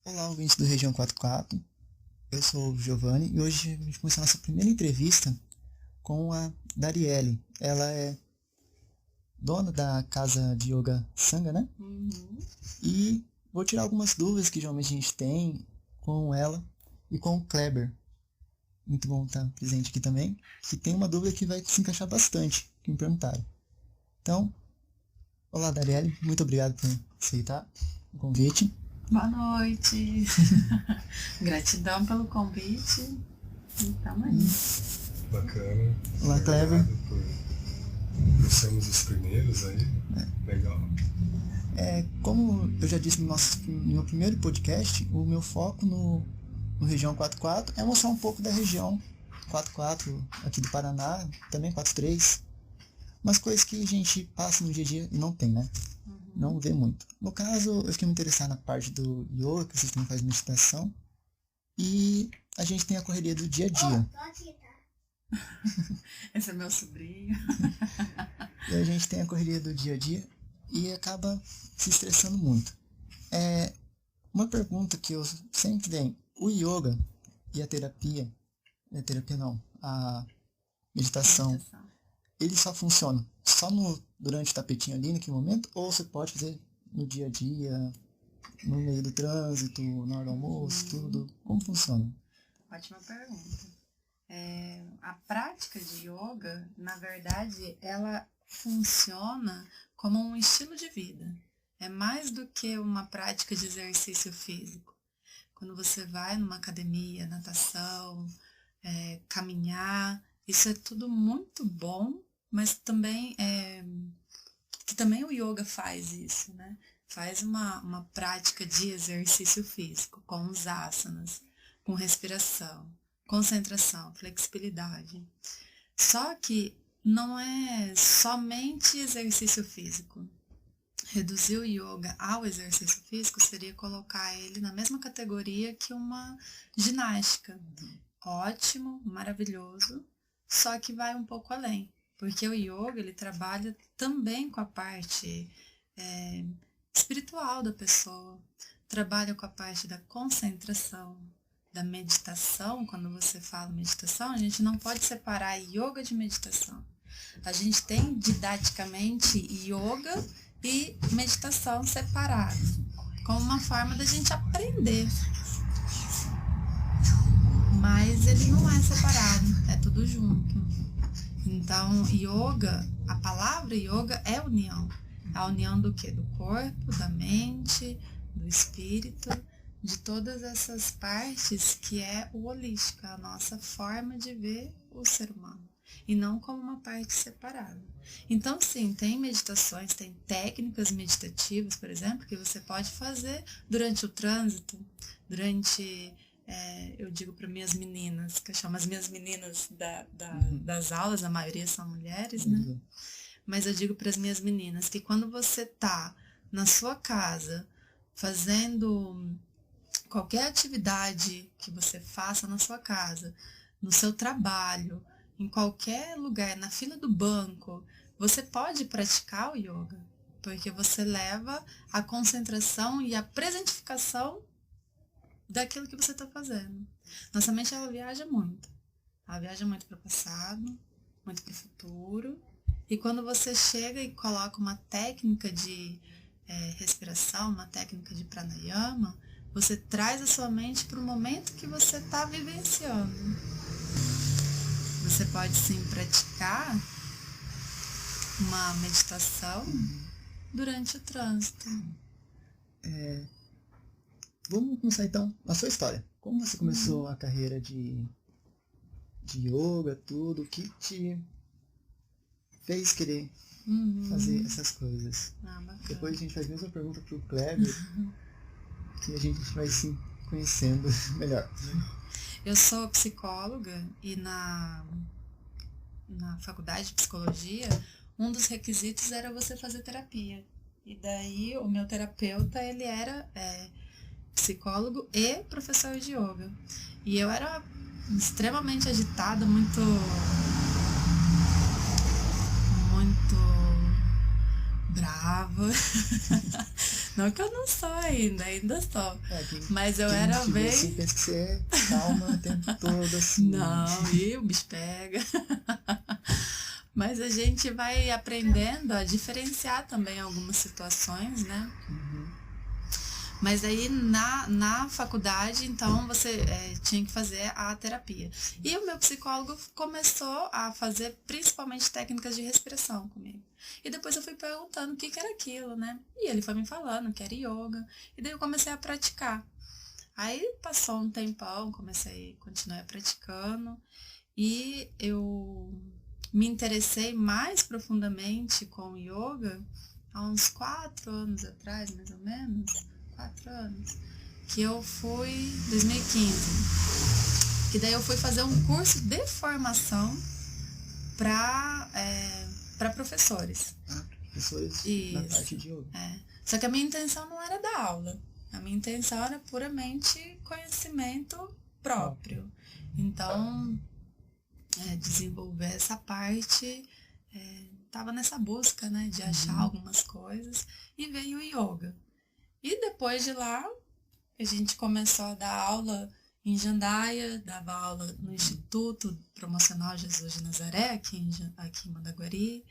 Olá, ouvintes do Região 44. Eu sou o Giovanni e hoje a gente começa a nossa primeira entrevista com a Darielle. Ela é dona da casa de yoga Sangha, né? E vou tirar algumas dúvidas que geralmente a gente tem com ela e com o Kleber. Muito bom estar presente aqui também. E tem uma dúvida que vai se encaixar bastante, que me perguntaram. Então, olá Darielle, muito obrigado por aceitar o convite. Boa noite. Gratidão pelo convite. E tamo aí. Bacana. Olá, Kleber. Por sermos os primeiros aí. Legal. Como eu já disse no meu primeiro podcast, o meu foco no Região 44 é mostrar um pouco da região 44 aqui do Paraná, também 43, umas coisas que a gente passa no dia a dia e não tem, né? Não vê muito. No caso, eu fiquei me interessado na parte do yoga, que vocês também fazem meditação, e a gente tem a correria do dia a dia. Esse é meu sobrinho. E a gente tem a correria do dia a dia e acaba se estressando muito. Uma pergunta que eu sempre tenho: o yoga e a meditação, ele só funciona durante o tapetinho ali naquele momento, ou você pode fazer no dia a dia, no meio do trânsito, na hora do almoço, tudo? Como funciona? Ótima pergunta. A prática de yoga, na verdade, ela funciona como um estilo de vida. É mais do que uma prática de exercício físico. Quando você vai numa academia, natação, caminhar, isso é tudo muito bom, mas também que também o yoga faz isso, né? Faz uma prática de exercício físico, com os asanas, com respiração, concentração, flexibilidade. Só que não é somente exercício físico. Reduzir o yoga ao exercício físico seria colocar ele na mesma categoria que uma ginástica. Ótimo, maravilhoso, só que vai um pouco além. Porque o yoga, ele trabalha também com a parte espiritual da pessoa. Trabalha com a parte da concentração, da meditação. Quando você fala meditação, a gente não pode separar yoga de meditação. A gente tem didaticamente yoga e meditação separados, como uma forma da gente aprender. Mas ele não é separado, é tudo junto. Então, yoga, a palavra yoga é união. A união do quê? Do corpo, da mente, do espírito, de todas essas partes que é o holístico, a nossa forma de ver o ser humano. E não como uma parte separada. Então, sim, tem meditações, tem técnicas meditativas, por exemplo, que você pode fazer durante o trânsito, eu digo para minhas meninas, que eu chamo as minhas meninas das aulas, a maioria são mulheres, né? Mas eu digo para as minhas meninas que quando você está na sua casa fazendo qualquer atividade que você faça na sua casa, no seu trabalho, em qualquer lugar, na fila do banco, você pode praticar o yoga, porque você leva a concentração e a presentificação daquilo que você está fazendo. Nossa mente, ela viaja muito. Ela viaja muito para o passado, muito para o futuro. E quando você chega e coloca uma técnica de respiração, uma técnica de pranayama, você traz a sua mente para o momento que você está vivenciando. Você pode sim praticar uma meditação durante o trânsito. Vamos começar então a sua história. Como você começou a carreira de yoga, tudo? O que te fez querer fazer essas coisas? Depois a gente faz a mesma pergunta pro Kleber, que a gente vai se conhecendo melhor. Eu sou psicóloga e na faculdade de psicologia, um dos requisitos era você fazer terapia. E daí o meu terapeuta, ele era psicólogo e professor de yoga. E eu era extremamente agitada, muito brava, Não que eu não sou ainda sou. Mas eu quem era te vê bem... assim, pensa que você é calma o tempo todo, assim. Não, e o bicho pega. Mas a gente vai aprendendo a diferenciar também algumas situações, né? Mas aí na faculdade, então, você tinha que fazer a terapia. E o meu psicólogo começou a fazer principalmente técnicas de respiração comigo. E depois eu fui perguntando o que era aquilo, né? E ele foi me falando que era yoga. E daí eu comecei a praticar. Aí passou um tempão, continuei praticando. E eu me interessei mais profundamente com yoga há uns 4 anos atrás, mais ou menos. 4 anos. Que eu fui em 2015. Que daí eu fui fazer um curso de formação para professores. Professores na parte de yoga. Só que a minha intenção não era dar aula. A minha intenção era puramente conhecimento próprio. Então, desenvolver essa parte, estava nessa busca, né, de achar algumas coisas, e veio o yoga. E depois de lá, a gente começou a dar aula em Jandaia, dava aula no Instituto Promocional Jesus de Nazaré, aqui em Mandaguari,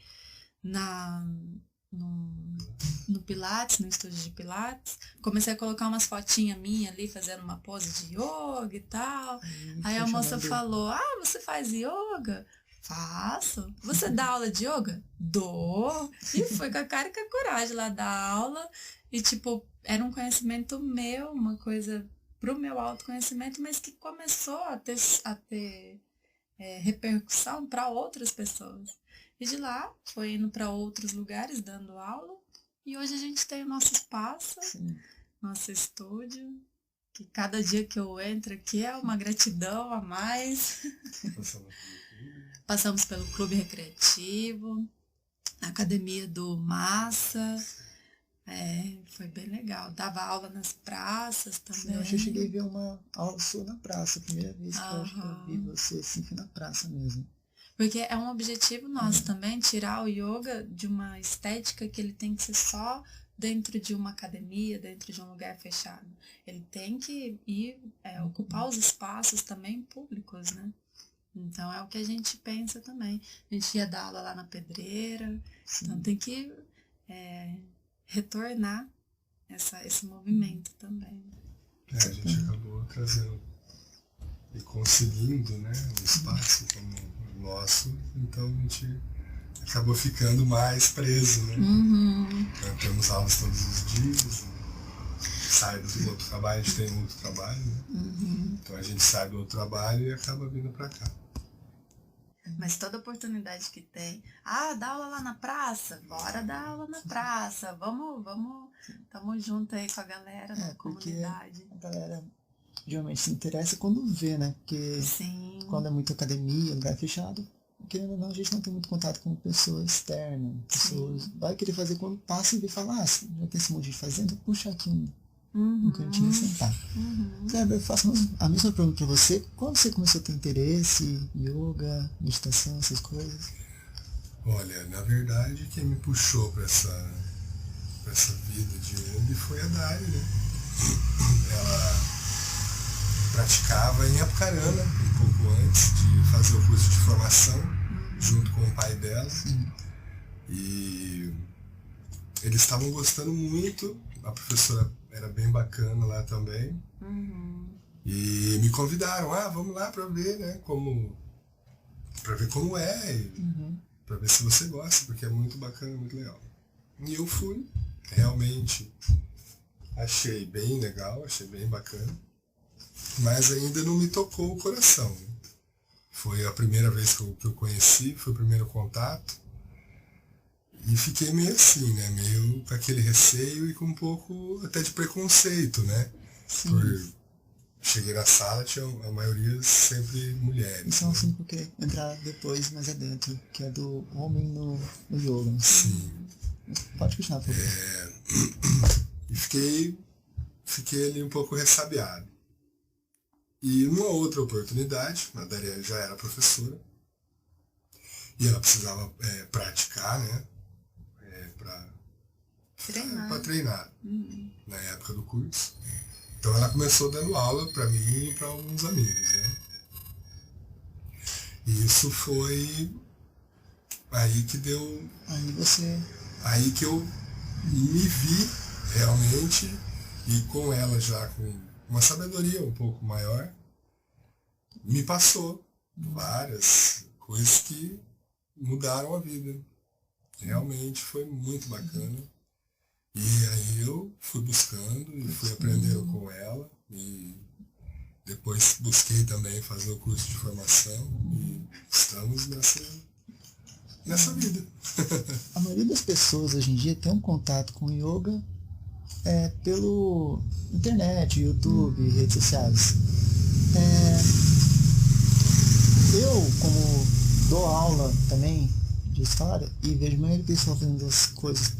no Pilates, no estúdio de Pilates. Comecei a colocar umas fotinhas minhas ali, fazendo uma pose de yoga e tal. Aí a moça falou, você faz yoga? Faço. Você dá aula de yoga? Dou. E fui com a cara e com a coragem lá dar aula. E, tipo, era um conhecimento meu, uma coisa pro meu autoconhecimento, mas que começou a ter repercussão para outras pessoas. E de lá, foi indo para outros lugares, dando aula. E hoje a gente tem o nosso espaço, nosso estúdio, que cada dia que eu entro aqui é uma gratidão a mais. Passamos pelo Clube Recreativo, a Academia do Massa. Foi bem legal. Dava aula nas praças também. Eu acho que eu cheguei a ver uma aula sua na praça. A primeira vez que eu acho que eu vi você assim, foi na praça mesmo. Porque é um objetivo nosso também, tirar o yoga de uma estética que ele tem que ser só dentro de uma academia, dentro de um lugar fechado. Ele tem que ir ocupar os espaços também públicos, né? Então é o que a gente pensa também. A gente ia dar aula lá na Pedreira, então tem que retornar esse movimento também. A gente acabou trazendo e conseguindo, né, um espaço como o nosso, então a gente acabou ficando mais preso, né? Então, temos aulas todos os dias, sai do outro trabalho, a gente tem outro trabalho, né? Então a gente sai do outro trabalho e acaba vindo para cá. Mas toda oportunidade que tem, dá aula lá na praça, bora dar aula na praça, vamos, tamo junto aí com a galera da comunidade. A galera geralmente se interessa quando vê, né? Porque quando é muita academia, lugar fechado, querendo ou não, a gente não tem muito contato com pessoas externas, pessoas, vai querer fazer quando passa e vê e fala, já tem esse monte de fazenda, puxa aqui um cantinho e sentar. Kleber, eu faço a mesma pergunta para você. Quando você começou a ter interesse em yoga, meditação, essas coisas? Olha, na verdade, quem me puxou para essa vida de yoga foi a Dari, né? Ela praticava em Apucarana, um pouco antes de fazer o curso de formação, junto com o pai dela. E eles estavam gostando muito, a professora era bem bacana lá também. E me convidaram, vamos lá para ver, né, para ver como é, para ver se você gosta, porque é muito bacana, muito legal. E eu fui, realmente achei bem legal, achei bem bacana, mas ainda não me tocou o coração. Foi a primeira vez que eu conheci, foi o primeiro contato. E fiquei meio assim, né? Meio com aquele receio e com um pouco até de preconceito, né? Cheguei na sala, tinha a maioria sempre mulheres. Então, assim, porque entrar depois mais adentro, que é do homem no yoga. Sim. Pode continuar, por favor. E fiquei ali um pouco ressabiado. E numa outra oportunidade, a Daria já era professora, e ela precisava praticar, né? Para Treinar. treinar, na época do curso. Então ela começou dando aula para mim e para alguns amigos, né? E isso foi aí que deu... Aí que eu me vi realmente, e com ela já com uma sabedoria um pouco maior, me passou várias coisas que mudaram a vida. Realmente foi muito bacana. E aí eu fui buscando e fui aprendendo com ela. E depois busquei também fazer o curso de formação. E estamos nessa vida. A maioria das pessoas hoje em dia tem um contato com yoga pelo internet, YouTube, redes sociais. Eu, como dou aula também de história e vejo a maioria do pessoal fazendo as coisas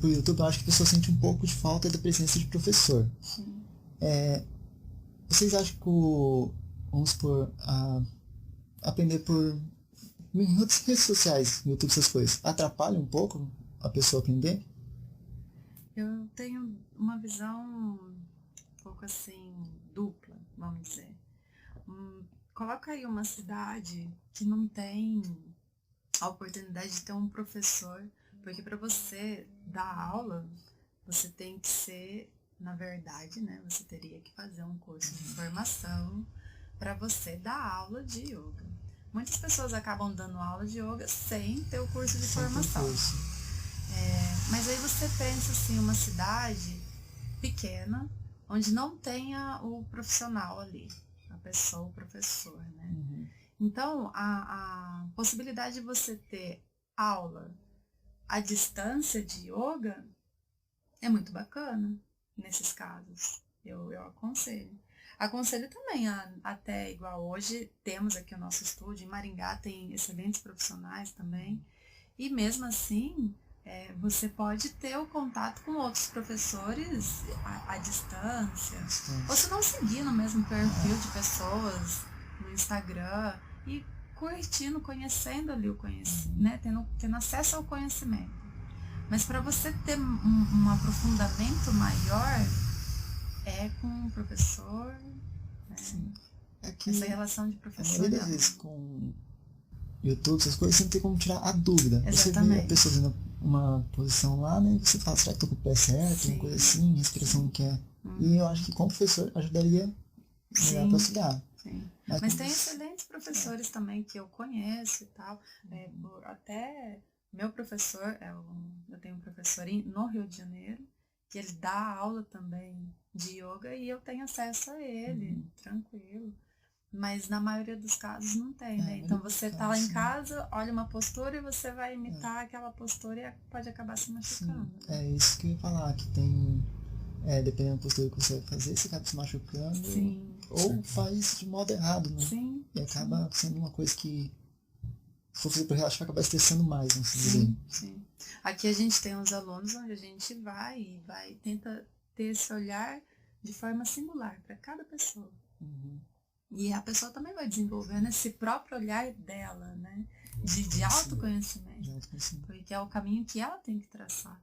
por YouTube, eu acho que a pessoa sente um pouco de falta da presença de professor. Vocês acham que vamos supor, aprender por em outras redes sociais, YouTube, essas coisas, atrapalha um pouco a pessoa aprender? Eu tenho uma visão um pouco assim, dupla, vamos dizer. Coloca aí uma cidade que não tem a oportunidade de ter um professor, porque para você dar aula, você tem que ser, na verdade, né, você teria que fazer um curso de formação para você dar aula de yoga. Muitas pessoas acabam dando aula de yoga sem ter o curso de formação. Mas aí você pensa assim, uma cidade pequena, onde não tenha o profissional ali, a pessoa, o professor, né? Então, a possibilidade de você ter aula à distância de yoga é muito bacana nesses casos. Eu aconselho. Aconselho também, até igual hoje, temos aqui o nosso estúdio, em Maringá tem excelentes profissionais também, e mesmo assim, você pode ter o contato com outros professores à distância, ou se não seguir no mesmo perfil de pessoas no Instagram, e curtindo, conhecendo ali o conhecimento, né? tendo acesso ao conhecimento. Mas para você ter um aprofundamento maior, com um professor, né? Essa relação de professor. A maioria das vezes com YouTube, essas coisas, sempre tem como tirar a dúvida. Exatamente. Você vê a pessoa fazendo uma posição lá, né? Você fala, será que tô com o pé certo? Sim. Uma coisa assim, respiração que é. E eu acho que como professor ajudaria para auxiliar. Sim. Mas tem excelentes professores também que eu conheço e tal. Até meu professor, eu tenho um professor no Rio de Janeiro, que ele dá aula também de yoga e eu tenho acesso a ele, tranquilo. Mas na maioria dos casos não tem, né? Então você tá lá em casa, olha uma postura e você vai imitar aquela postura e pode acabar se machucando. Né? É isso que eu ia falar, que tem... dependendo da postura que você vai fazer, você acaba se machucando. Sim. Ou faz de modo errado, né? Sim. E acaba sendo uma coisa que, se for fazer por relaxar, vai acabar estressando mais, vamos dizer. Sim. Aqui a gente tem uns alunos onde a gente vai tenta ter esse olhar de forma singular para cada pessoa. E a pessoa também vai desenvolvendo esse próprio olhar dela, né? De autoconhecimento. Porque é o caminho que ela tem que traçar.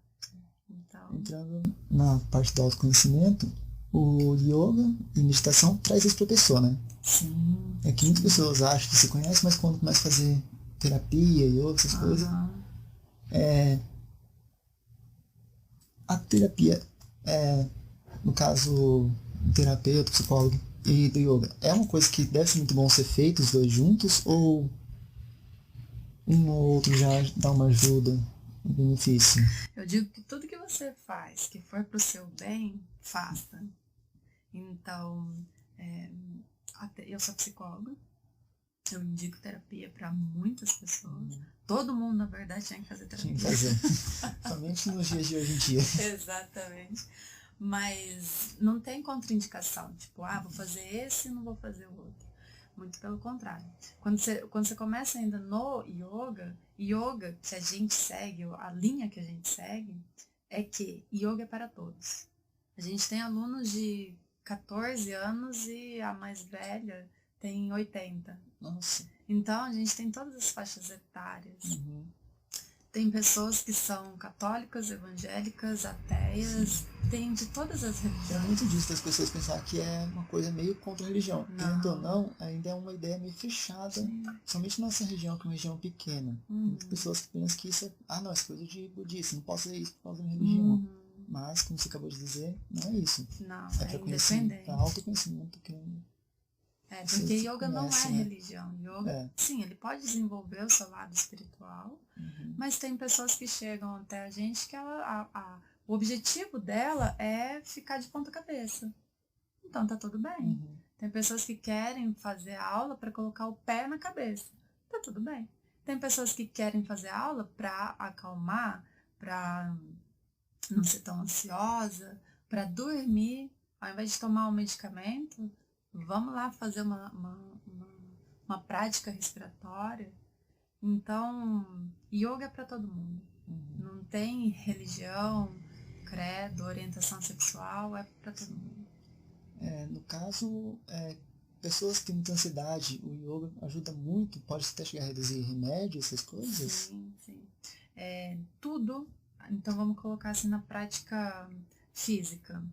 Então... Entrando na parte do autoconhecimento, o yoga e meditação traz isso para a pessoa, né? Sim. É que muitas pessoas acham que se conhecem, mas quando começa a fazer terapia, yoga, essas coisas, a terapia, no caso, o terapeuta, o psicólogo e do yoga, é uma coisa que deve ser muito bom ser feito os dois juntos, ou um ou outro já dá uma ajuda, um benefício? Eu digo que tudo que você faz, que for pro seu bem, faça. Então, eu sou psicóloga, eu indico terapia para muitas pessoas. Todo mundo, na verdade, tinha que fazer terapia. Tinha que fazer. Somente nos dias de hoje em dia. Exatamente. Mas não tem contraindicação. Tipo, vou fazer esse e não vou fazer o outro. Muito pelo contrário. Quando você começa ainda no yoga que a gente segue, a linha que a gente segue, é que yoga é para todos. A gente tem alunos de 14 anos e a mais velha tem 80. Nossa. Então, a gente tem todas as faixas etárias. Tem pessoas que são católicas, evangélicas, ateias, tem de todas as Tem religiões. muito disso das pessoas pensar que é uma coisa meio contra a religião. Querendo ou não, ainda é uma ideia meio fechada, somente na nossa região, que é uma região pequena. Muitas pessoas que pensam que isso é, não, isso é coisa de budista, não posso fazer isso por causa da minha religião. Mas, como você acabou de dizer, não é isso. Não, É para conhecimento, para autoconhecimento. Porque yoga não é né? religião. Yoga, sim, ele pode desenvolver o seu lado espiritual, mas tem pessoas que chegam até a gente que o objetivo dela é ficar de ponta cabeça. Então tá tudo bem. Tem pessoas que querem fazer aula para colocar o pé na cabeça. Tá tudo bem. Tem pessoas que querem fazer aula para acalmar, para não ser tão ansiosa, para dormir, ao invés de tomar um medicamento, vamos lá fazer uma prática respiratória. Então, yoga é para todo mundo. Não tem religião, credo, orientação sexual, é para todo mundo. No caso, pessoas que têm muita ansiedade, o yoga ajuda muito, pode até chegar a reduzir remédios, essas coisas? Sim. Tudo. Então vamos colocar assim na prática física.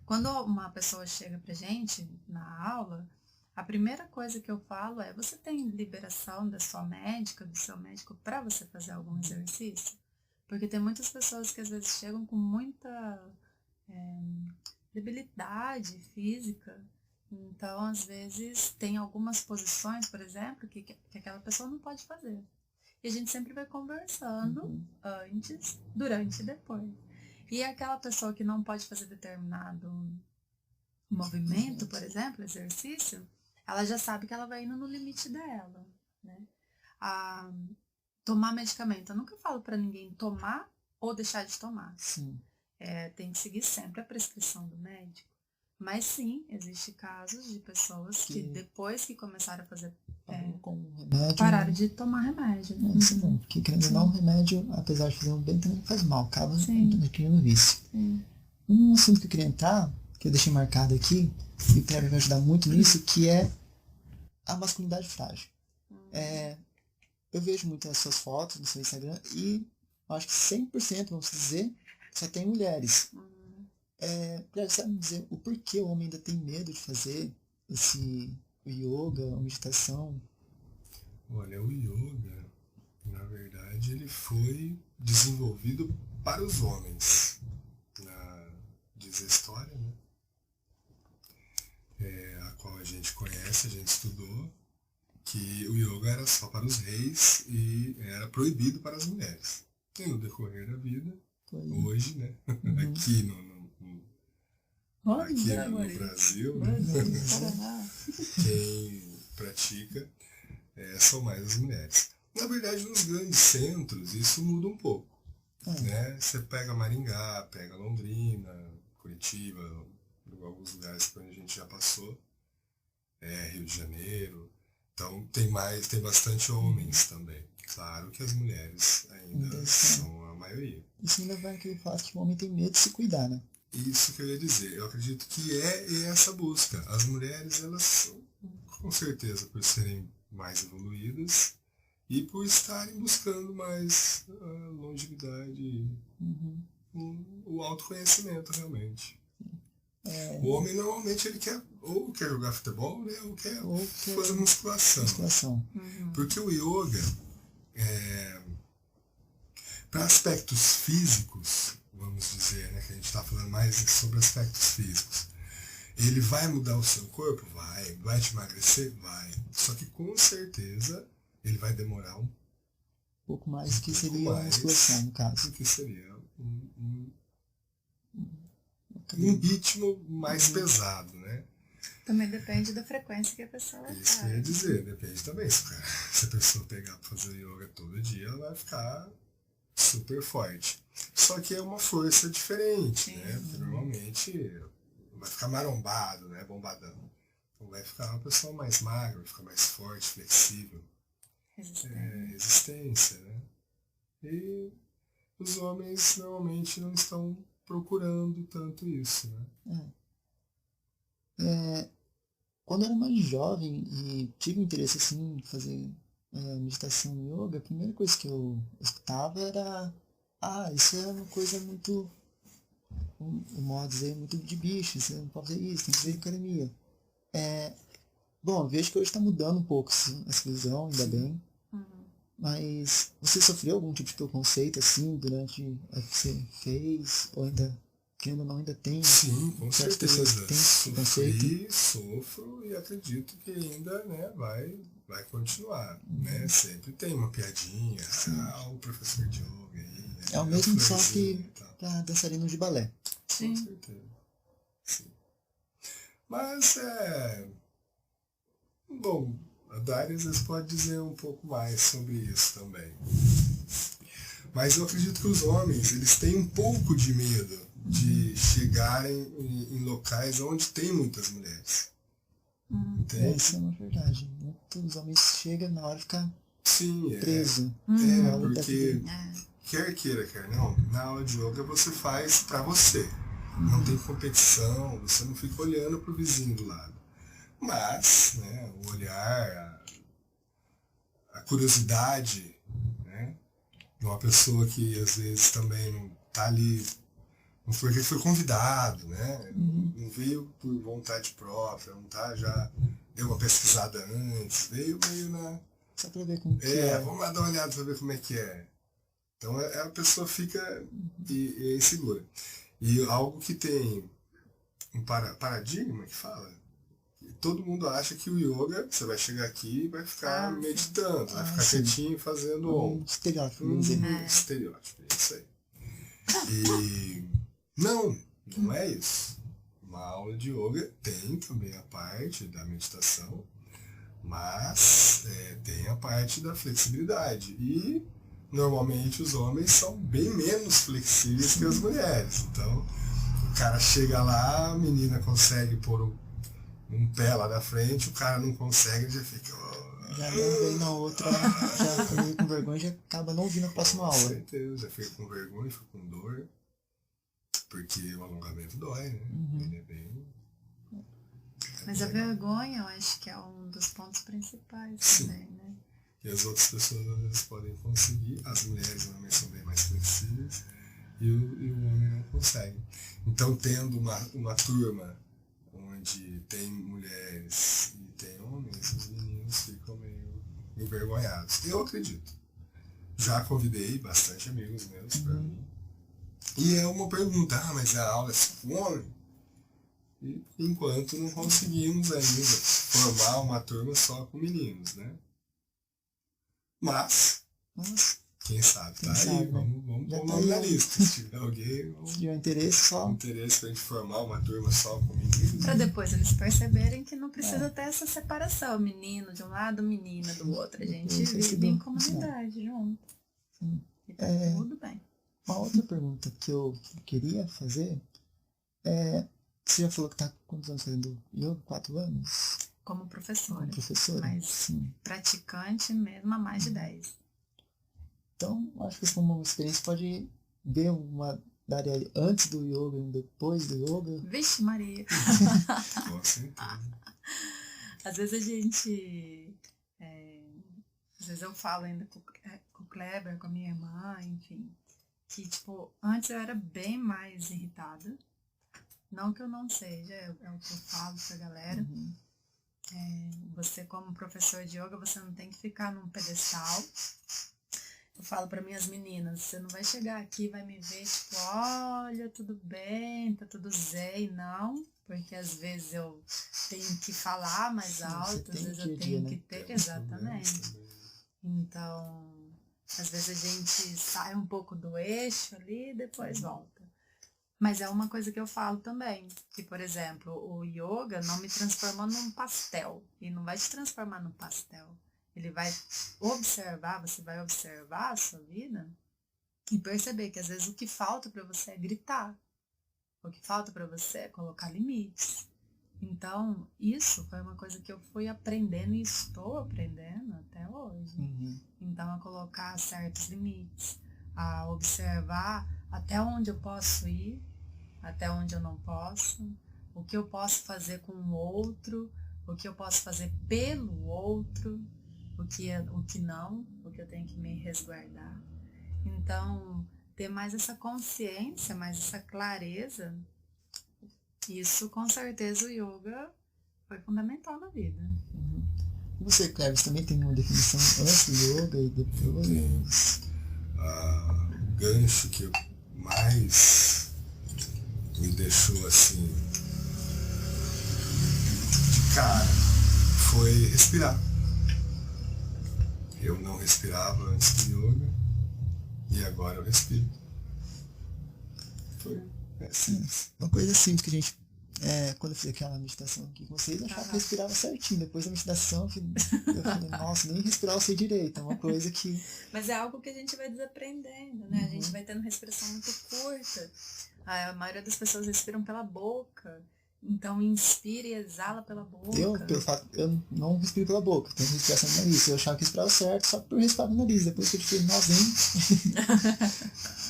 Quando uma pessoa chega pra gente na aula, a primeira coisa que eu falo é: você tem liberação da sua médica, do seu médico para você fazer algum exercício? Porque tem muitas pessoas que às vezes chegam com muita debilidade física. Então, às vezes, tem algumas posições, por exemplo, que aquela pessoa não pode fazer. E a gente sempre vai conversando antes, durante e depois. E aquela pessoa que não pode fazer determinado movimento, por exemplo, exercício, ela já sabe que ela vai indo no limite dela, né? Tomar medicamento. Eu nunca falo para ninguém tomar ou deixar de tomar. Sim. Tem que seguir sempre a prescrição do médico. Mas sim, existem casos de pessoas que depois que começaram a fazer remédio, pararam de tomar remédio. Isso é bom, porque querendo ou não, o remédio, apesar de fazer um bem, também faz mal, acaba adquirindo vício. Um assunto que eu queria entrar, que eu deixei marcado aqui, e que vai me ajudar muito nisso, que é a masculinidade frágil. Eu vejo muitas suas fotos no seu Instagram e eu acho que 100%, vamos dizer, só tem mulheres. Você sabe me dizer o porquê o homem ainda tem medo de fazer o yoga, a meditação? Olha, o yoga, na verdade, ele foi desenvolvido para os homens. Diz a história, né? A qual a gente conhece, a gente estudou, que o yoga era só para os reis e era proibido para as mulheres. E no decorrer da vida, hoje, né? Aqui no Brasil, né? Quem pratica são mais as mulheres. Na verdade, nos grandes centros, isso muda um pouco. Né? Você pega Maringá, pega Londrina, Curitiba, alguns lugares que a gente já passou, Rio de Janeiro. Então tem bastante homens também. Claro que as mulheres ainda são a maioria. Isso ainda vai naquele fato que o homem tem medo de se cuidar, né? Isso que eu ia dizer. Eu acredito que é essa busca. As mulheres, elas, com certeza, por serem mais evoluídas e por estarem buscando mais longevidade, o autoconhecimento, realmente. O homem, normalmente, ele quer jogar futebol, né, ou quer fazer musculação. Porque o yoga, para aspectos físicos, vamos dizer, né, que a gente está falando mais sobre aspectos físicos, ele vai mudar o seu corpo? Vai te emagrecer? Vai. Só que com certeza ele vai demorar um pouco mais do que seria a musculação, no caso. Do que seria um ritmo mais pesado, né? Também depende da frequência que a pessoa faz. Isso que eu ia dizer, depende também. Se a pessoa pegar para fazer yoga todo dia, ela vai ficar super forte. Só que é uma força diferente, né? Porque normalmente vai ficar marombado, né? Bombadão. Então vai ficar uma pessoa mais magra, vai ficar mais forte, flexível. Resistência, né? E os homens normalmente não estão procurando tanto isso, né? Quando eu era mais jovem e tive interesse assim em fazer meditação e yoga, a primeira coisa que eu escutava era, isso é uma coisa muito, um modo de dizer, muito de bicho, você não pode fazer isso, tem que fazer academia. Bom, vejo que hoje está mudando um pouco essa visão, ainda bem. Mas você sofreu algum tipo de preconceito assim durante a que você fez? Ou ainda, querendo ou não, ainda tem? Sim, com certeza. Tem preconceito? Sofro e acredito que ainda, né, vai continuar. Né? Sempre tem uma piadinha, o professor de yoga aí. Né? É o mesmo só que para dançarinos de balé. Sim. Com certeza. Sim. Mas bom, a Dari às vezes pode dizer um pouco mais sobre isso também. Mas eu acredito que os homens, eles têm um pouco de medo de chegarem em locais onde tem muitas mulheres. Entende? Isso é uma verdade. Muitos homens chegam na hora de ficar preso. Porque quer queira, quer não, na aula de yoga você faz pra você. Não tem competição, você não fica olhando pro vizinho do lado. Mas, né, o olhar, a curiosidade, né, de uma pessoa que às vezes também não tá ali, não foi que foi convidado, né, não veio por vontade própria, não tá, já deu uma pesquisada antes, veio meio na... Só pra ver como que é. Vamos lá dar uma olhada pra ver como é que é. Então a pessoa fica insegura. E algo que tem um paradigma que fala, todo mundo acha que o yoga, você vai chegar aqui e vai ficar meditando, vai ficar quietinho fazendo estereótipo, estereótipo, é isso aí. E não é isso. Uma aula de yoga tem também a parte da meditação, mas tem a parte da flexibilidade. E normalmente os homens são bem menos flexíveis que as mulheres. Então o cara chega lá, a menina consegue pôr um pé lá da frente, o cara não consegue, já fica... Já vem na outra, já fica com vergonha e já acaba não ouvindo a próxima aula. Com certeza, já fica com vergonha, fica com dor, porque o alongamento dói, né? Ele é bem... Mas a vergonha, eu acho que é um dos pontos principais também, né? E as outras pessoas às vezes podem conseguir, as mulheres normalmente são bem mais flexíveis, e o homem não consegue. Então, tendo uma turma onde tem mulheres e tem homens, os meninos ficam meio envergonhados. Eu acredito. Já convidei bastante amigos meus para mim. E é uma pergunta, mas a aula é só com homem? E enquanto não conseguimos ainda formar uma turma só com meninos, né? Mas quem sabe, tá aí, né? vamos pôr o nome na lista. Se tiver alguém, se tiver interesse pra gente formar uma turma só com meninos. Pra depois eles perceberem que não precisa ter essa separação, menino de um lado, menina do outro. A gente vive em comunidade junto. E tá tudo bem. Uma outra pergunta que eu queria fazer você já falou que tá com quantos anos fazendo yoga? 4 anos? Como professora. Mas praticante mesmo há mais de 10. Então, acho que como uma experiência pode ver uma Dari antes do yoga e depois do yoga. Vixe Maria! Com certeza. Às vezes a gente... às vezes eu falo ainda com o Kleber, com a minha irmã, enfim. Que, tipo, antes eu era bem mais irritada. Não que eu não seja, é o que eu falo pra galera. Você como professor de yoga, você não tem que ficar num pedestal. Eu falo para minhas meninas, você não vai chegar aqui e vai me ver, tipo, olha, tudo bem, tá tudo zen, não. Porque às vezes eu tenho que falar mais alto, às vezes eu tenho que ter... Exatamente. Então, às vezes a gente sai um pouco do eixo ali e depois volta. Mas é uma coisa que eu falo também, que, por exemplo, o yoga não me transformou num pastel, e não vai te transformar num pastel. Ele vai observar, você vai observar a sua vida e perceber que às vezes o que falta para você é gritar, o que falta para você é colocar limites. Então, isso foi uma coisa que eu fui aprendendo e estou aprendendo até hoje. Então, a colocar certos limites, a observar até onde eu posso ir, até onde eu não posso, o que eu posso fazer com o outro, o que eu posso fazer pelo outro, o o que não, o que eu tenho que me resguardar. Então, ter mais essa consciência, mais essa clareza, isso com certeza o yoga foi fundamental na vida. E você, Cleves, também tem uma definição antes do yoga e depois? O gancho que mais me deixou assim de cara foi respirar. Eu não respirava antes do yoga e agora eu respiro. Foi Sim, uma coisa simples que a gente, quando eu fiz aquela meditação aqui com vocês, eu achava que eu respirava certinho. Depois da meditação, eu falei, nossa, nem respirar eu sei direito. É uma coisa que... Mas é algo que a gente vai desaprendendo, né? A gente vai tendo respiração muito curta. A maioria das pessoas respiram pela boca. Então, inspira e exala pela boca. Eu não respiro pela boca, tenho respiração no nariz. Eu achava que respirava certo, só por respirar no nariz. Depois que eu falei, nossa,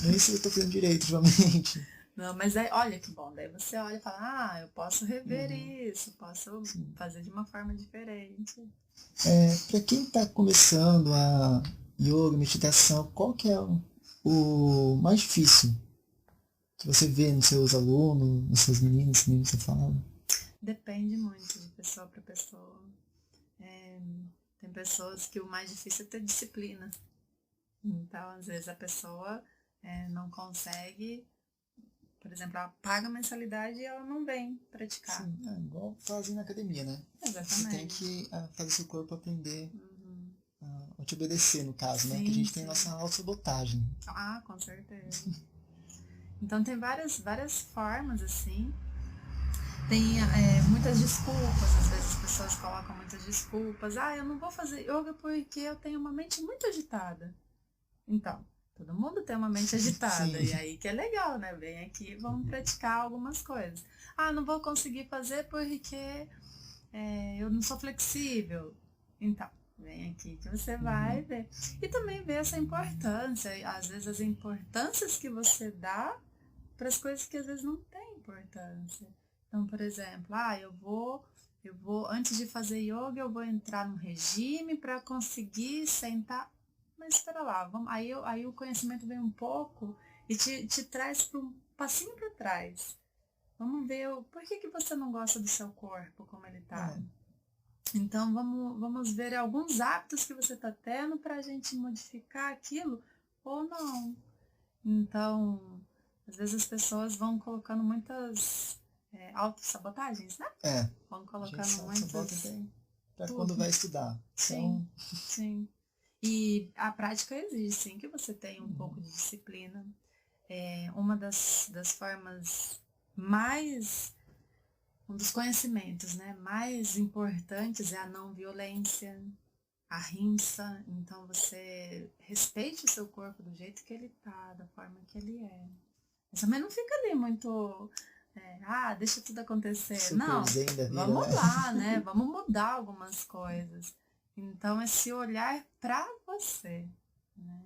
nem sei se eu tô fazendo direito, ultimamente. Não, mas aí, olha que bom. Daí você olha e fala, eu posso rever isso, posso fazer de uma forma diferente. Para quem está começando a yoga, meditação, qual que é o mais difícil que você vê nos seus alunos, nos seus meninos que você fala? Depende muito de pessoa para pessoa. Tem pessoas que o mais difícil é ter disciplina. Então, às vezes a pessoa não consegue, por exemplo, ela paga a mensalidade e ela não vem praticar. Sim, igual fazem na academia, né? Exatamente. Você tem que fazer seu corpo aprender a te obedecer, no caso, né? Que a gente tem nossa autossabotagem. Com certeza. Então tem várias formas, assim. Tem muitas desculpas, às vezes as pessoas colocam muitas desculpas. Eu não vou fazer yoga porque eu tenho uma mente muito agitada. Então, todo mundo tem uma mente agitada, Sim. e aí que é legal, né? Vem aqui, vamos praticar algumas coisas. Não vou conseguir fazer porque eu não sou flexível. Então, vem aqui que você vai ver. E também ver essa importância, às vezes as importâncias que você dá para as coisas que às vezes não têm importância. Então, por exemplo, eu vou, antes de fazer yoga, eu vou entrar num regime para conseguir sentar. Mas espera lá, aí o conhecimento vem um pouco e te traz para um passinho para trás. Vamos ver por que você não gosta do seu corpo, como ele está. Então, vamos ver alguns hábitos que você está tendo para a gente modificar aquilo ou não. Então, às vezes as pessoas vão colocando muitas autossabotagens, né? Vão colocando muitas... Para quando vai estudar. Sim, sim. E a prática exige, sim, que você tenha um pouco de disciplina. Uma das formas mais... Um dos conhecimentos, né, mais importantes é a não violência, a rinça. Então, você respeite o seu corpo do jeito que ele tá, da forma que ele é. Mas também não fica ali muito... deixa tudo acontecer. Super não, zen da vida, vamos né? lá, né? Vamos mudar algumas coisas. Então, esse olhar para você, né?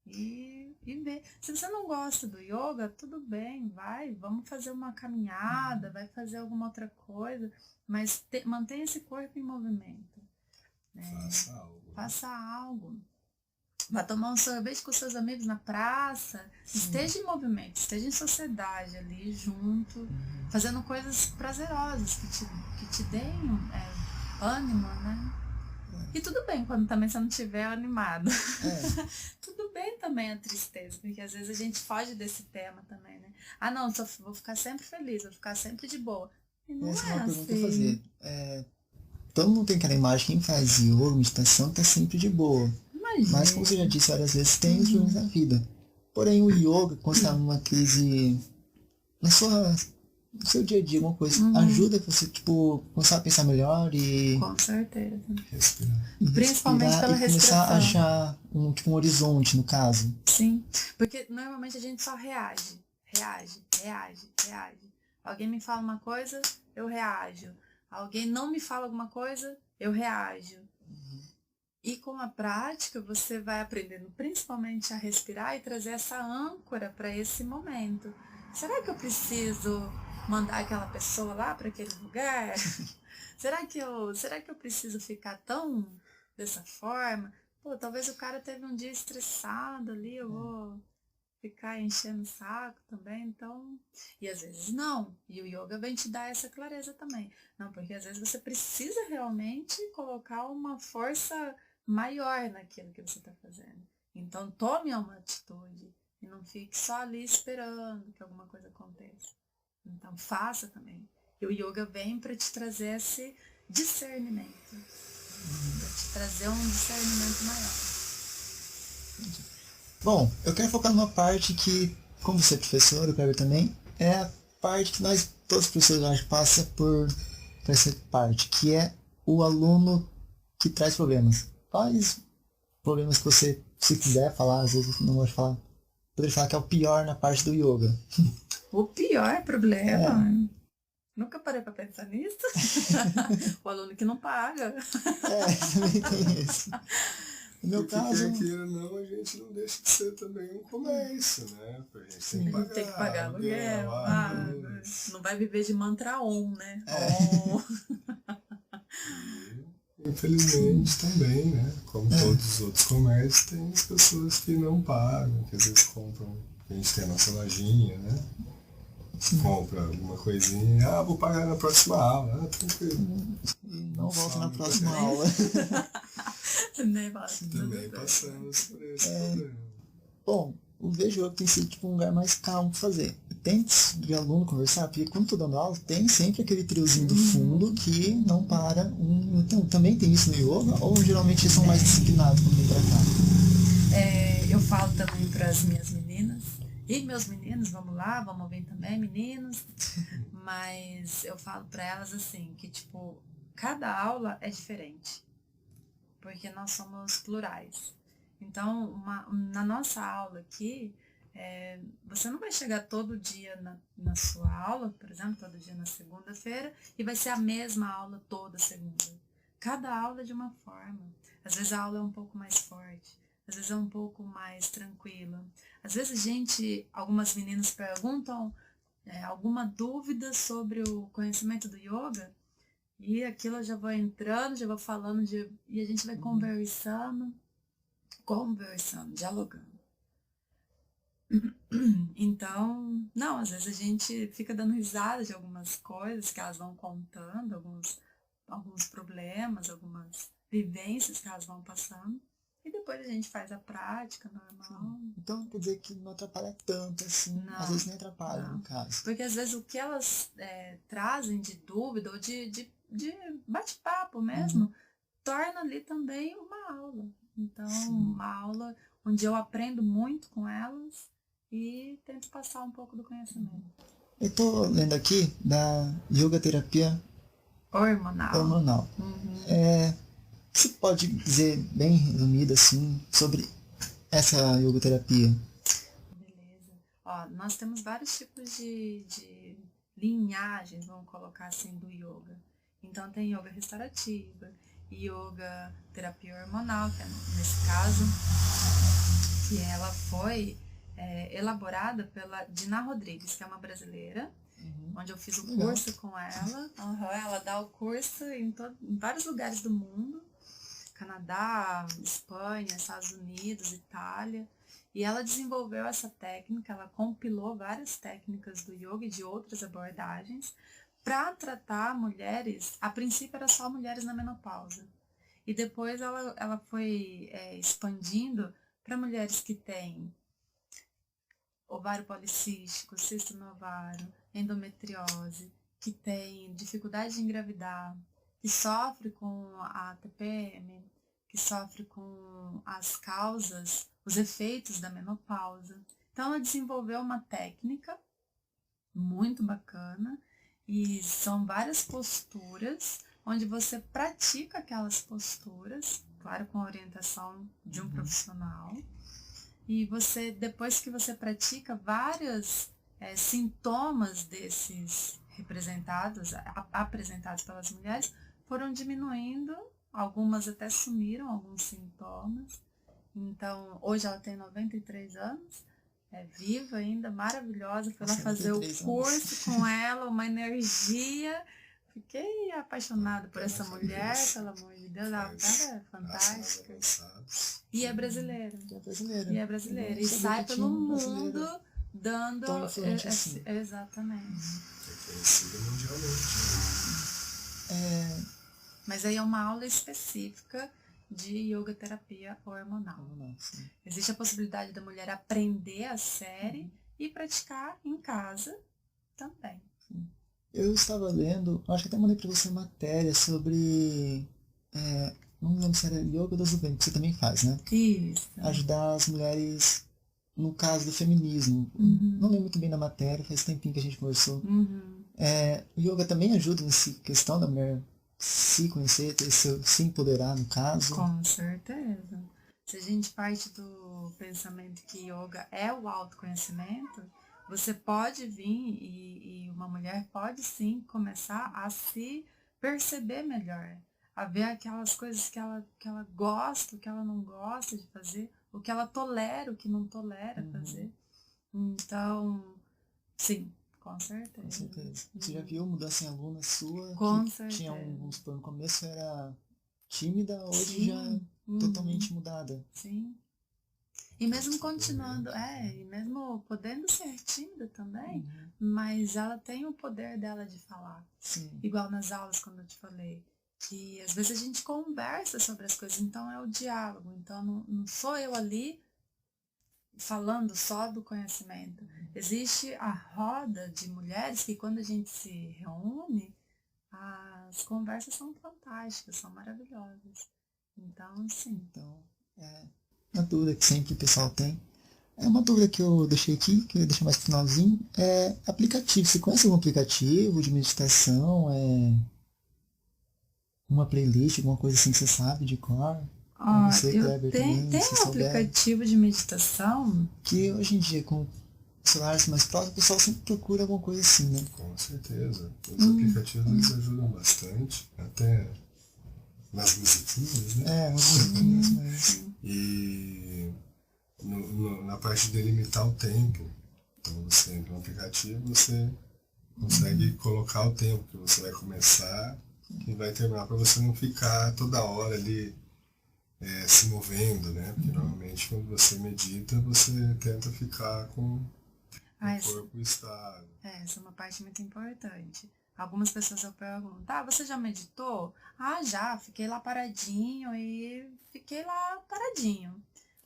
E ver. Se você não gosta do yoga, tudo bem, vamos fazer uma caminhada, vai fazer alguma outra coisa, mas mantenha esse corpo em movimento. Né? Faça algo. Vá tomar um sorvete com seus amigos na praça, esteja em movimento, esteja em sociedade ali junto, fazendo coisas prazerosas que te deem ânimo, né? E tudo bem quando também você não estiver animado. Tudo bem também a tristeza, porque às vezes a gente foge desse tema também, né? Não, vou ficar sempre feliz, vou ficar sempre de boa. E não Essa é uma assim. pergunta a fazer. Todo mundo tem aquela imagem, quem faz yoga, meditação, tá sempre de boa. Imagina. Mas como você já disse várias vezes, tem os problemas da vida. Porém, o yoga, quando você está numa crise no seu dia a dia, alguma coisa, ajuda você, começar a pensar melhor e... Com certeza. respirar. Principalmente pela e começar a respiração. achar um horizonte, no caso. Sim, porque normalmente a gente só reage. Alguém me fala uma coisa, eu reajo. Alguém não me fala alguma coisa, eu reajo. E com a prática, você vai aprendendo principalmente a respirar e trazer essa âncora para esse momento. Será que eu preciso mandar aquela pessoa lá para aquele lugar? Será que eu preciso ficar tão dessa forma. Pô, talvez o cara teve um dia estressado ali, eu vou ficar enchendo o saco também, então... E às vezes não. E o yoga vem te dar essa clareza também. Não, porque às vezes você precisa realmente colocar uma força maior naquilo que você está fazendo. Então tome uma atitude e não fique só ali esperando que alguma coisa aconteça. Então faça também. E o yoga vem para te trazer esse discernimento. Para te trazer um discernimento maior. Bom, eu quero focar numa parte que, como você é professor, o Kleber também, é a parte que nós, todos os professores, acho que passa por essa parte, que é o aluno que traz problemas. Quais problemas que você, se quiser falar, às vezes não gosto de falar, poderia falar que é o pior na parte do yoga. O pior problema... Nunca parei pra pensar nisso. O aluno que não paga. Também tem isso. No meu Porque caso... quer queira ou não, a gente não deixa de ser também um comércio, né? A gente Tem que pagar aluguel, água, não vai viver de mantra on, né? E, infelizmente também, né? Como todos os outros comércios, tem as pessoas que não pagam, que às vezes compram. A gente tem a nossa lojinha, né? Compra alguma coisinha, vou pagar na próxima aula, tranquilo. E não volta na próxima aula. Também passamos por esse problema. Bom, eu vejo que tem sido tipo um lugar mais calmo pra fazer. Tem de aluno conversar, porque quando tô dando aula, tem sempre aquele triozinho do fundo que não para. Então, também tem isso no yoga, ou geralmente eles são mais disciplinados quando vem pra cá? Eu falo também para as minhas meninas, e meus meninos, vamos lá, vamos vir também, meninos. Mas eu falo para elas assim, que tipo, cada aula é diferente. Porque nós somos plurais. Então, na nossa aula aqui, você não vai chegar todo dia na sua aula, por exemplo, todo dia na segunda-feira, e vai ser a mesma aula toda segunda. Cada aula é de uma forma. Às vezes a aula é um pouco mais forte, às vezes é um pouco mais tranquila. Às vezes algumas meninas perguntam alguma dúvida sobre o conhecimento do yoga, e aquilo eu já vou entrando, já vou falando, e a gente vai conversando, dialogando. Então, não, às vezes a gente fica dando risada de algumas coisas que elas vão contando, alguns problemas, algumas vivências que elas vão passando. E depois a gente faz a prática normal. Então quer dizer que não atrapalha tanto assim, Não, às vezes nem atrapalha não. no caso. Porque às vezes o que elas trazem de dúvida ou de bate-papo mesmo, torna ali também uma aula. Então, uma aula onde eu aprendo muito com elas e tento passar um pouco do conhecimento. Eu tô lendo aqui da yoga terapia hormonal. Você pode dizer bem resumido assim sobre essa yoga terapia? Beleza. Ó, nós temos vários tipos de linhagens, vamos colocar assim, do yoga. Então tem yoga restaurativa, yoga terapia hormonal, que é nesse caso, que ela foi elaborada pela Dina Rodrigues, que é uma brasileira, onde eu fiz o curso com ela. Ela dá o curso em vários lugares do mundo, Canadá, Espanha, Estados Unidos, Itália. E ela desenvolveu essa técnica, ela compilou várias técnicas do yoga e de outras abordagens para tratar mulheres, a princípio era só mulheres na menopausa. E depois ela foi expandindo para mulheres que têm ovário policístico, cisto no ovário, endometriose, que têm dificuldade de engravidar, que sofre com a TPM, que sofre com as causas, os efeitos da menopausa. Então ela desenvolveu uma técnica muito bacana e são várias posturas onde você pratica aquelas posturas, claro, com a orientação de um profissional. E você, depois que você pratica vários sintomas desses apresentados pelas mulheres, foram diminuindo, algumas até sumiram, alguns sintomas. Então, hoje ela tem 93 anos, é viva ainda, maravilhosa. Fui lá fazer o curso com ela, uma energia. fiquei apaixonada por essa mulher, maravilhoso. pelo amor de Deus, ela Faz é fantástica. avançados. E é brasileira. É brasileira. E é brasileira. Eu E não sabia sai que pelo tinha brasileira mundo dando. tão influente assim. Exatamente. É conhecida mundialmente. É, Mas aí é uma aula específica de yoga terapia hormonal. não, sim. Existe a possibilidade da mulher aprender a série e praticar em casa também. Eu estava lendo, acho que até mandei para você matéria sobre, não lembro se era yoga do Zubin, que você também faz, né? Isso. Ajudar as mulheres no caso do feminismo. Uhum. Não lembro muito bem da matéria, faz tempinho que a gente conversou. Uhum. O yoga também ajuda nessa questão da mulher se conhecer, se empoderar no caso. Com certeza. Se a gente parte do pensamento que yoga é o autoconhecimento, você pode vir e uma mulher pode sim começar a se perceber melhor, a ver aquelas coisas que ela gosta, o que ela não gosta de fazer, o que ela tolera, o que não tolera fazer. Então, sim, com certeza. Com certeza. Você já viu mudança em aluna sua? Com que certeza. tinha vamos supor, no começo era tímida, hoje Sim. já totalmente mudada. Sim. E mesmo continuando, e mesmo podendo ser tímida também, mas ela tem o poder dela de falar. Sim. Igual nas aulas, quando eu te falei, que às vezes a gente conversa sobre as coisas, então é o diálogo, então não sou eu ali falando só do conhecimento. Existe a roda de mulheres que quando a gente se reúne, as conversas são fantásticas, são maravilhosas. Então, sim. Então, uma dúvida que sempre o pessoal tem. É uma dúvida que eu deixei aqui, que eu ia deixar mais pro finalzinho, é aplicativo. Você conhece algum aplicativo de meditação? Uma playlist, alguma coisa assim que você sabe de cor? Você, Kleber, também, tem se um souber. aplicativo de meditação. Que hoje em dia, com celulares mais próximos, o pessoal sempre procura alguma coisa assim, né? Com certeza. Os aplicativos eles ajudam bastante, até nas musiquinhas, né? Umas musiquinhas, mas... E na parte de delimitar o tempo. Então você entra no aplicativo, você consegue colocar o tempo que você vai começar e vai terminar, para você não ficar toda hora ali se movendo, né? Porque normalmente quando você medita, você tenta ficar com o corpo estável. Essa é uma parte muito importante. Algumas pessoas eu pergunto, você já meditou? Já, fiquei lá paradinho e fiquei lá paradinho.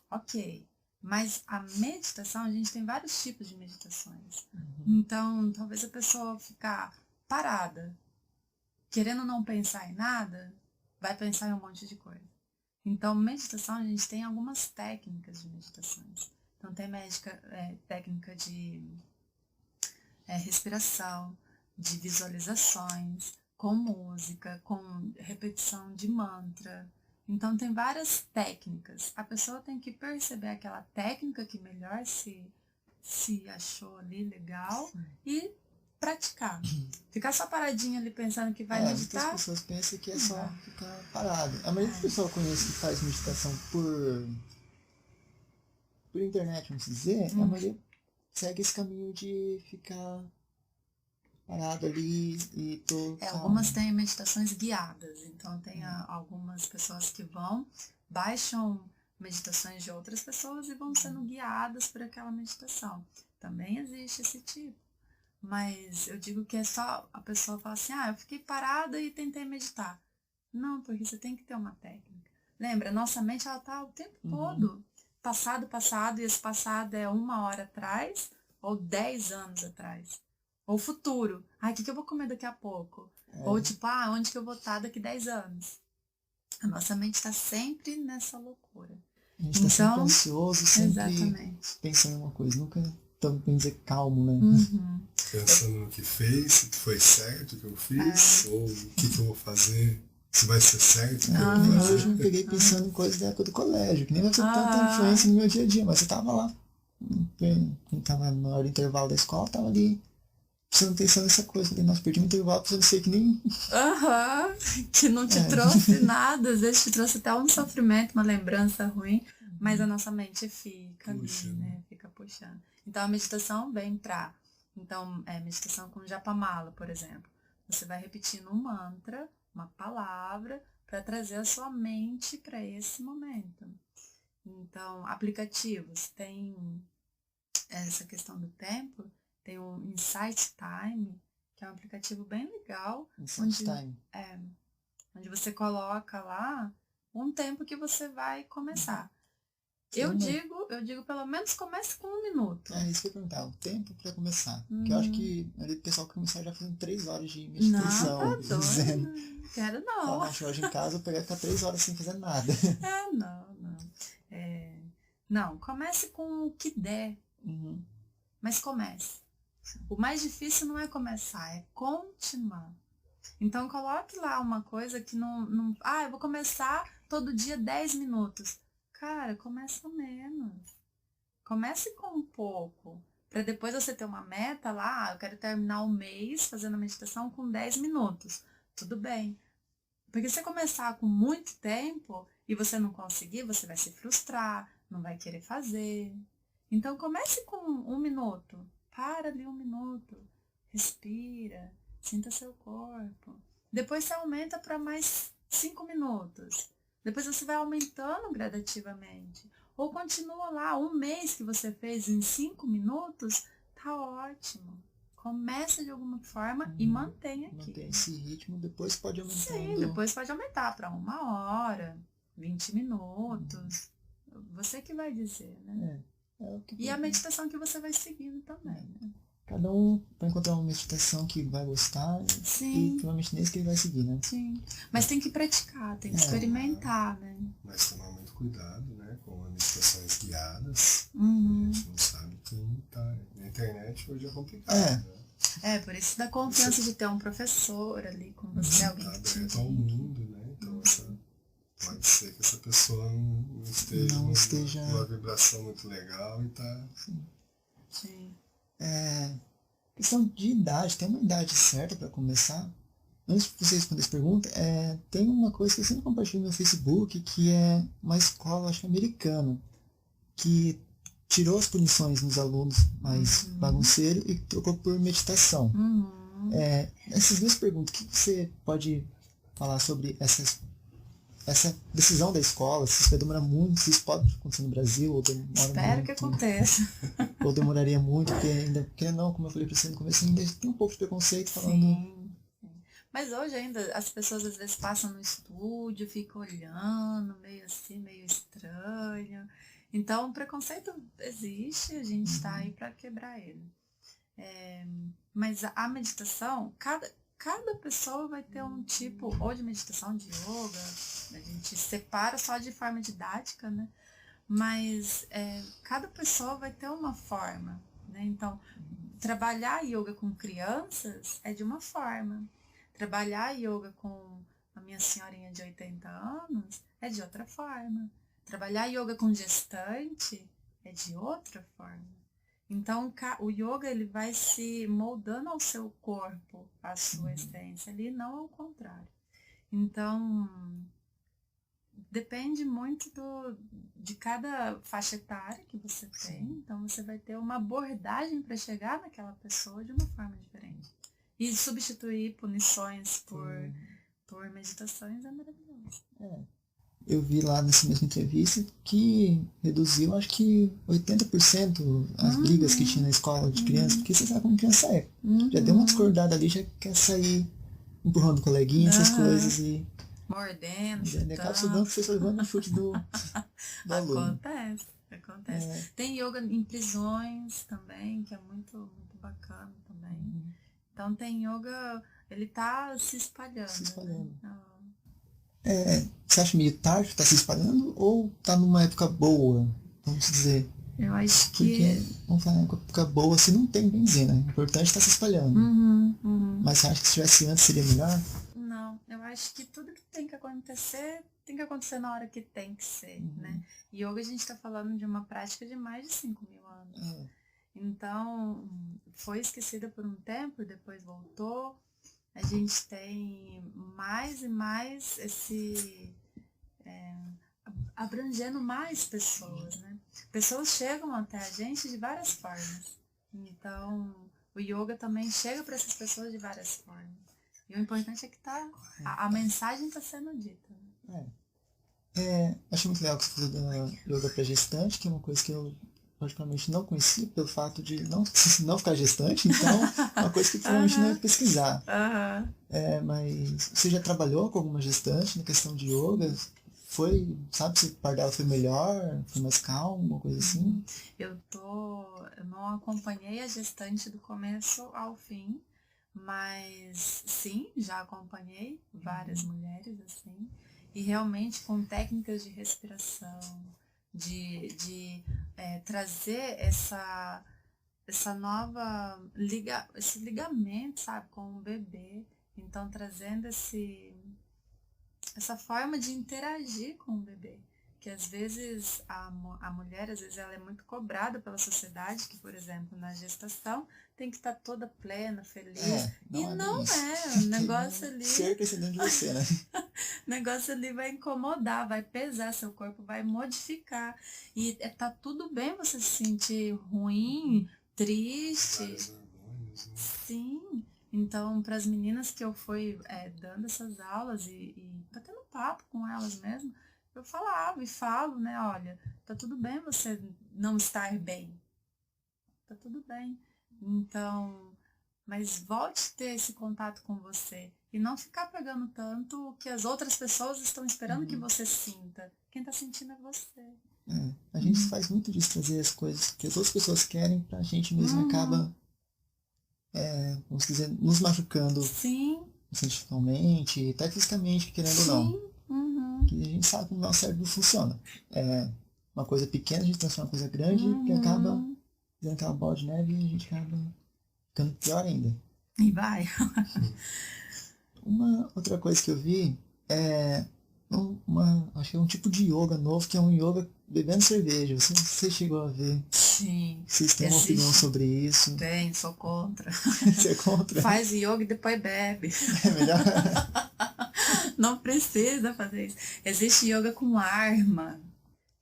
Ok, mas a meditação, a gente tem vários tipos de meditações. Então, talvez a pessoa ficar parada, querendo não pensar em nada, vai pensar em um monte de coisa. Então, meditação, a gente tem algumas técnicas de meditações. Então, tem técnica de respiração, de visualizações, com música, com repetição de mantra. Então, tem várias técnicas. A pessoa tem que perceber aquela técnica que melhor se achou ali legal e praticar. Ficar só paradinha ali pensando que vai meditar. Muitas pessoas pensam que é só ficar parado. A maioria das pessoas que eu conheço que faz meditação por internet, vamos dizer, a maioria segue esse caminho de ficar parado ali e algumas têm meditações guiadas, então tem algumas pessoas que baixam meditações de outras pessoas e vão sendo guiadas por aquela meditação. Também existe esse tipo. Mas eu digo que é só a pessoa falar assim, eu fiquei parada e tentei meditar. Não, porque você tem que ter uma técnica. Lembra, nossa mente ela tá o tempo todo. Passado, e esse passado é 1 hora atrás ou 10 anos atrás. Ou futuro. O que eu vou comer daqui a pouco? Ou tipo, onde que eu vou estar daqui 10 anos? A nossa mente está sempre nessa loucura. A gente está sempre ansioso, sempre pensando em uma coisa. Nunca, bem dizer, calmo, né? Pensando no que fez, se foi certo o que eu fiz, ou o que eu vou fazer, se vai ser certo o que eu vou fazer. Hoje eu me peguei pensando em coisas da época do colégio, que nem vai ter tanta influência no meu dia a dia, mas eu tava lá. Quando tava na hora do intervalo da escola, tava ali prestando atenção nessa coisa. Falei, nossa, perdi um intervalo, precisando ser que nem... Que não te trouxe nada, às vezes te trouxe até um sofrimento, uma lembrança ruim, mas a nossa mente fica ali, né? Fica puxando. Então a meditação vem meditação com japamala, por exemplo. Você vai repetindo um mantra, uma palavra, para trazer a sua mente para esse momento. Então, aplicativos, tem essa questão do tempo, tem o Insight Time, que é um aplicativo bem legal, onde você coloca lá um tempo que você vai começar. Eu digo pelo menos comece com 1 minuto. Isso que eu ia perguntar, o tempo para começar. Porque eu acho que o pessoal que começar já fazendo 3 horas de meditação. Não, tá doido. Quero não. Acho que hoje em casa eu peguei ficar 3 horas sem fazer nada. Não. Não, comece com o que der. Mas comece. O mais difícil não é começar, é continuar. Então coloque lá uma coisa que não... eu vou começar todo dia 10 minutos. Cara, começa menos. Comece com um pouco. Para depois você ter uma meta lá, eu quero terminar o mês fazendo a meditação com 10 minutos. Tudo bem. Porque se você começar com muito tempo e você não conseguir, você vai se frustrar, não vai querer fazer. Então comece com 1 minuto. Para ali 1 minuto. Respira. Sinta seu corpo. Depois você aumenta para mais 5 minutos. Depois você vai aumentando gradativamente. Ou continua lá, 1 mês que você fez em 5 minutos, tá ótimo. Começa de alguma forma e mantenha aqui. Mantém esse ritmo, depois pode aumentar. Sim, depois pode aumentar para 1 hora, 20 minutos. Você que vai dizer, né? E a meditação que você vai seguindo também, né? Cada um vai encontrar uma meditação que vai gostar. Sim. E provavelmente nesse que ele vai seguir, né? Sim. Mas tem que praticar, tem que experimentar, né? Mas tomar muito cuidado, né? Com as meditações guiadas. A gente não sabe quem tá. Na internet hoje é complicado, né? Por isso dá confiança de ter um professor ali com você, alguém tá que te aberto ao mundo, né? Então pode ser que essa pessoa não esteja numa vibração muito legal e tá. Sim. Questão de idade, tem uma idade certa para começar? Antes de você responder essa pergunta, tem uma coisa que eu sempre compartilho no meu Facebook, que é uma escola, acho que americana, que tirou as punições nos alunos mais bagunceiros e trocou por meditação. Essas 2 perguntas, o que você pode falar sobre essa decisão da escola? Se isso vai demorar muito, se isso pode acontecer no Brasil, ou demora Espero muito, que aconteça. ou demoraria muito, porque ainda, porque não, como eu falei para você no começo, ainda tem um pouco de preconceito falando. Sim. Mas hoje ainda as pessoas às vezes passam no estúdio, ficam olhando, meio assim, meio estranho. Então o preconceito existe, a gente está aí para quebrar ele. Mas a meditação, cada pessoa vai ter um tipo, ou de meditação, de yoga, a gente separa só de forma didática, né? Mas cada pessoa vai ter uma forma, né? Então, trabalhar yoga com crianças é de uma forma. Trabalhar yoga com a minha senhorinha de 80 anos é de outra forma. Trabalhar yoga com gestante é de outra forma. Então, o yoga ele vai se moldando ao seu corpo, à sua essência ali, não ao contrário. Então, depende muito de cada faixa etária que você tem. Então, você vai ter uma abordagem para chegar naquela pessoa de uma forma diferente. E substituir punições por meditações é maravilhoso. Eu vi lá nessa mesma entrevista que reduziu, acho que 80% as brigas que tinha na escola de criança, porque você sabe como criança é. Já deu uma discordada ali, já quer sair empurrando o coleguinha, essas coisas e... Mordendo, acaba estudando, você levando o chute do aluno. Acontece. Tem yoga em prisões também, que é muito, muito bacana também. Então tem yoga, ele tá se espalhando. Né? Você acha meio tarde que tá se espalhando ou tá numa época boa, vamos dizer? Eu acho que... Porque, vamos falar, uma época boa assim não tem bem dizer, né? O importante é tá se espalhando. Mas você acha que se tivesse antes seria melhor? Não, eu acho que tudo que tem que acontecer na hora que tem que ser, né? Yoga a gente tá falando de uma prática de mais de 5.000 anos. Então, foi esquecida por um tempo e depois voltou. A gente tem mais e mais abrangendo mais pessoas, né? Pessoas chegam até a gente de várias formas. Então, o yoga também chega para essas pessoas de várias formas. E o importante é que a mensagem está sendo dita. Achei muito legal que você falou da yoga para gestante, que é uma coisa que eu particularmente não conhecia, pelo fato de não ficar gestante, então é uma coisa que provavelmente não ia pesquisar. Mas você já trabalhou com alguma gestante na questão de yoga? Sabe se o par dela foi melhor, foi mais calmo, uma coisa assim? Eu não acompanhei a gestante do começo ao fim, mas sim, já acompanhei várias mulheres assim, e realmente com técnicas de respiração, de trazer essa nova esse ligamento, sabe, com o bebê. Então trazendo essa forma de interagir com o bebê, que às vezes a mulher, às vezes ela é muito cobrada pela sociedade, que por exemplo na gestação tem que estar toda plena, feliz, não é, o negócio ali ser crescendo de você, né? o negócio ali vai incomodar, vai pesar, seu corpo vai modificar, e tá tudo bem você se sentir ruim, triste, sim. Então, para as meninas que eu fui dando essas aulas e batendo papo com elas mesmo, eu falava e falo, né, olha, tá tudo bem você não estar bem, tá tudo bem. Então, mas volte a ter esse contato com você e não ficar pegando tanto o que as outras pessoas estão esperando que você sinta. Quem tá sentindo é você. A gente faz muito disso, trazer as coisas que as outras pessoas querem, pra gente mesmo acaba... vamos dizer, nos machucando sentimentalmente, até fisicamente, querendo ou não. Que a gente sabe como o nosso cérebro funciona. Uma coisa pequena a gente transforma em uma coisa grande que acaba dando aquela bola de neve e a gente acaba ficando pior ainda. E vai. Uma outra coisa que eu vi acho que é um tipo de yoga novo, que é um yoga bebendo cerveja. Você chegou a ver? Sim. Vocês têm uma opinião sobre isso? Tem, sou contra. Você é contra? Faz yoga e depois bebe. É melhor? Não precisa fazer isso. Existe yoga com arma.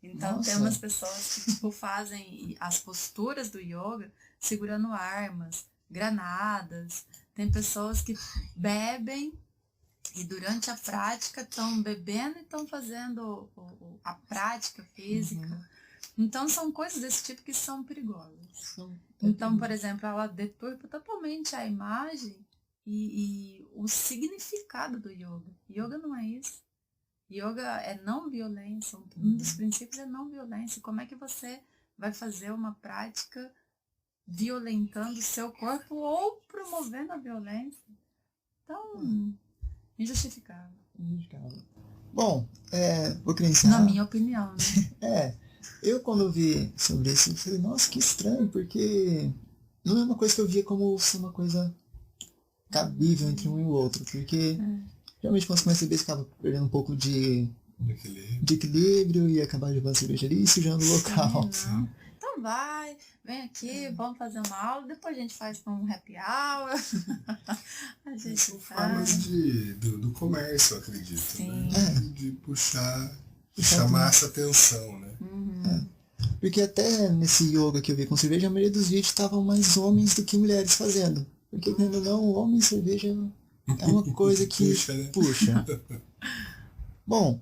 Então tem umas pessoas que fazem as posturas do yoga segurando armas, granadas. Tem pessoas que bebem e durante a prática estão bebendo e estão fazendo a prática física. Então são coisas desse tipo que são perigosas. Então, por exemplo, ela deturpa totalmente a imagem e o significado do yoga. Yoga não é isso. Yoga é não violência. Um dos princípios é não violência. Como é que você vai fazer uma prática violentando o seu corpo ou promovendo a violência? Então, injustificável. Bom, vou querer encerrar. Na minha opinião, né? Eu quando vi sobre isso, eu falei, nossa, que estranho, porque não é uma coisa que eu via como uma coisa cabível entre um e o outro, porque realmente quando você começa a beber, você acaba perdendo um pouco de equilíbrio e acabar levando a cerveja ali e sujando o local. Então vem aqui, vamos fazer uma aula, depois a gente faz um happy hour. A gente são formas do comércio, eu acredito, né? De chamar essa atenção, né? Porque até nesse yoga que eu vi com cerveja, a maioria dos vídeos estavam mais homens do que mulheres fazendo. Porque, querendo ou não, o homem e cerveja é uma coisa que puxa. Bom,